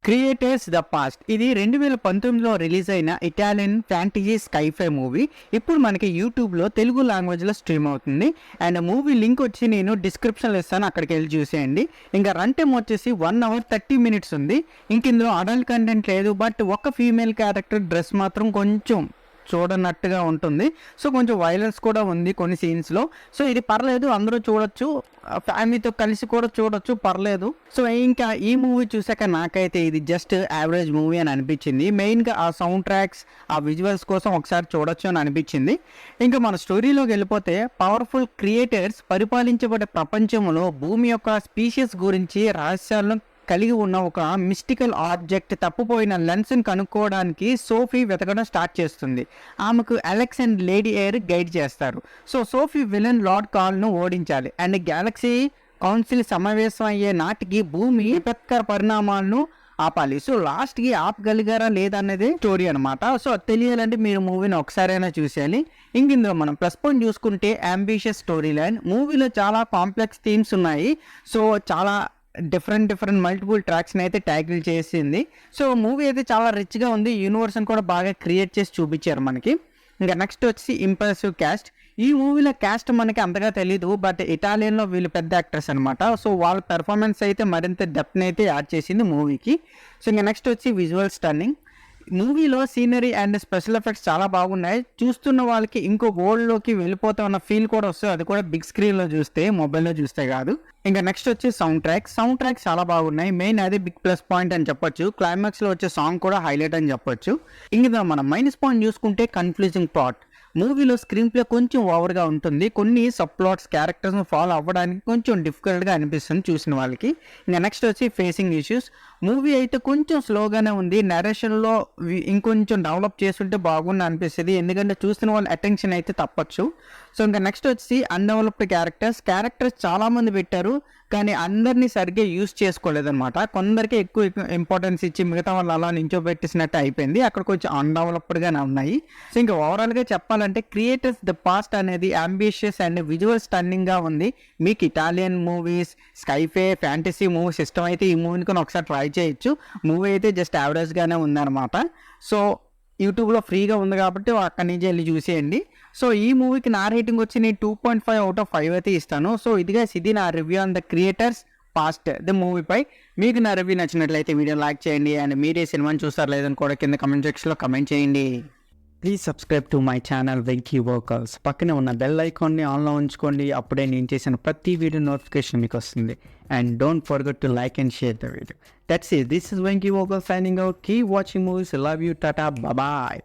Creators the past ఇది 2019లో release అయిన Italian fantasy sci-fi movie ఇప్పుడు మనకి యూట్యూబ్లో తెలుగు లాంగ్వేజ్లో స్ట్రీమ్ అవుతుంది. అండ్ మూవీ లింక్ వచ్చి నేను డిస్క్రిప్షన్లో ఇస్తాను, అక్కడికి వెళ్ళి చూసేయండి. ఇంకా రన్ టైం వచ్చేసి 1 hour 30 minutes ఉంది. ఇంక ఇందులో అడల్ట్ కంటెంట్ లేదు, బట్ ఒక ఫీమేల్ క్యారెక్టర్ డ్రెస్ మాత్రం కొంచెం చూడనట్టుగా ఉంటుంది. సో కొంచెం వైలెన్స్ కూడా ఉంది కొన్ని సీన్స్లో. సో ఇది పర్లేదు, అందరూ చూడొచ్చు, ఫ్యామిలీతో కలిసి కూడా చూడొచ్చు, పర్లేదు. సో ఇంకా ఈ మూవీ చూసాక నాకైతే ఇది జస్ట్ యావరేజ్ మూవీ అని అనిపించింది. మెయిన్గా ఆ సౌండ్ ట్రాక్స్, ఆ విజువల్స్ కోసం ఒకసారి చూడొచ్చు అని అనిపించింది. ఇంకా మన స్టోరీలోకి వెళ్ళిపోతే, పవర్ఫుల్ క్రియేటర్స్ పరిపాలించబడే ప్రపంచంలో భూమి యొక్క స్పీషీస్ గురించి రహస్యాలను కలిగి ఉన్న ఒక మిస్టికల్ ఆబ్జెక్ట్ తప్పిపోయిన లెన్స్ని కనుక్కోవడానికి సోఫీ వెతకడం స్టార్ట్ చేస్తుంది. ఆమెకు Alex and lady air guide చేస్తారు. సో సోఫీ విలన్ లార్డ్ కాల్ను ఓడించాలి అండ్ గ్యాలక్సీ కౌన్సిల్ సమావేశం అయ్యే నాటికి భూమి విపత్కర పరిణామాలను ఆపాలి. సో లాస్ట్కి ఆపగలిగారా లేదన్నది స్టోరీ అనమాట. సో తెలియాలంటే మీరు మూవీని ఒకసారైనా చూసేయాలి. ఇంక ఇందులో మనం ప్లస్ పాయింట్ చూసుకుంటే అంబిషియస్ స్టోరీ లైన్. మూవీలో చాలా కాంప్లెక్స్ థీమ్స్ ఉన్నాయి. సో చాలా డిఫరెంట్ మల్టిపుల్ ట్రాక్స్ని అయితే ట్యాకిల్ చేసింది. సో మూవీ అయితే చాలా రిచ్గా ఉంది. యూనివర్స్ని కూడా బాగా క్రియేట్ చేసి చూపించారు మనకి. ఇంకా నెక్స్ట్ వచ్చి ఇంప్రెసివ్ క్యాస్ట్. ఈ మూవీలో క్యాస్ట్ మనకి అంతగా తెలీదు, బట్ ఇటాలియన్లో వీళ్ళు పెద్ద యాక్టర్స్ అనమాట. సో వాళ్ళ పెర్ఫార్మెన్స్ అయితే మరింత డెప్త్ని అయితే యాడ్ చేసింది మూవీకి. సో ఇంకా నెక్స్ట్ వచ్చి విజువల్ స్టన్నింగ్. మూవీలో సీనరీ అండ్ స్పెషల్ ఎఫెక్ట్స్ చాలా బాగున్నాయి. చూస్తున్న వాళ్ళకి ఇంకో వరల్డ్లోకి వెళ్ళిపోతా ఉన్న ఫీల్ కూడా వస్తుంది, అది కూడా బిగ్ స్క్రీన్లో చూస్తే, మొబైల్లో చూస్తే కాదు. ఇంకా నెక్స్ట్ వచ్చి సౌండ్ ట్రాక్స్ చాలా బాగున్నాయి. మెయిన్ అదే బిగ్ ప్లస్ పాయింట్ అని చెప్పొచ్చు. క్లైమాక్స్లో వచ్చే సాంగ్ కూడా హైలైట్ అని చెప్పొచ్చు. ఇంకా మనం మైనస్ పాయింట్ చూసుకుంటే కన్ఫ్యూజింగ్ ప్లాట్. మూవీలో స్క్రీన్ ప్లే కొంచెం ఓవర్గా ఉంటుంది. కొన్ని సబ్ ప్లాట్స్ క్యారెక్టర్స్ని ఫాలో అవ్వడానికి కొంచెం డిఫికల్ట్గా అనిపిస్తుంది చూసిన వాళ్ళకి. ఇంకా నెక్స్ట్ వచ్చి ఫేసింగ్ ఇష్యూస్. మూవీ అయితే కొంచెం స్లోగానే ఉంది. నరేషన్లో ఇంకొంచెం డెవలప్ చేస్తుంటే బాగుంది అనిపిస్తుంది, ఎందుకంటే చూస్తున్న వాళ్ళ అటెన్షన్ అయితే తప్పచ్చు. సో ఇంకా నెక్స్ట్ వచ్చి అన్డెవలప్డ్ క్యారెక్టర్స్ చాలామంది పెట్టారు, కానీ అందరినీ సరిగ్గా యూజ్ చేసుకోలేదన్నమాట. కొందరికి ఎక్కువ ఇంపార్టెన్స్ ఇచ్చి మిగతా వాళ్ళు అలా నించోబెట్టేసినట్టు అయిపోయింది. అక్కడ కొంచెం అన్డెవలప్డ్గానే ఉన్నాయి. సో ఇంకా ఓవరాల్గా చెప్పాలంటే క్రియేటర్స్ ద పాస్ట్ అనేది అంబిషియస్ అండ్ విజువల్ స్టన్నింగ్గా ఉంది. మీకు ఇటాలియన్ మూవీస్, స్కైఫే, ఫ్యాంటసీ మూవీస్ ఇష్టం అయితే ఈ మూవీని కూడా ఒకసారి ట్రై చేయొచ్చు. మూవీ అయితే జస్ట్ యావరేజ్గానే ఉందన్నమాట. సో యూట్యూబ్లో ఫ్రీగా ఉంది కాబట్టి అక్కడి నుంచి వెళ్ళి చూసేయండి. సో ఈ మూవీకి నా రేటింగ్ వచ్చి నేను 2.5 out of 5 అయితే ఇస్తాను. సో ఇది నా review on the creators past the మూవీపై. మీకు నా రివ్యూ నచ్చినట్లయితే వీడియో లైక్ చేయండి, అండ్ మీరే సినిమాని చూస్తారు లేదని కూడా కింద కమెంట్ సెక్షన్లో కమెంట్ చేయండి. Please subscribe to my channel Venky workers. పక్కనే ఉన్న బెల్ ఐకాన్ని ఆన్లో ఉంచుకోండి, అప్పుడే నేను చేసిన ప్రతి వీడియో నోటిఫికేషన్ మీకు వస్తుంది. And don't forget to like and share the video. That's it. This is Venky Vogel signing out. Keep watching movies. Love you. Tata. Bye-bye.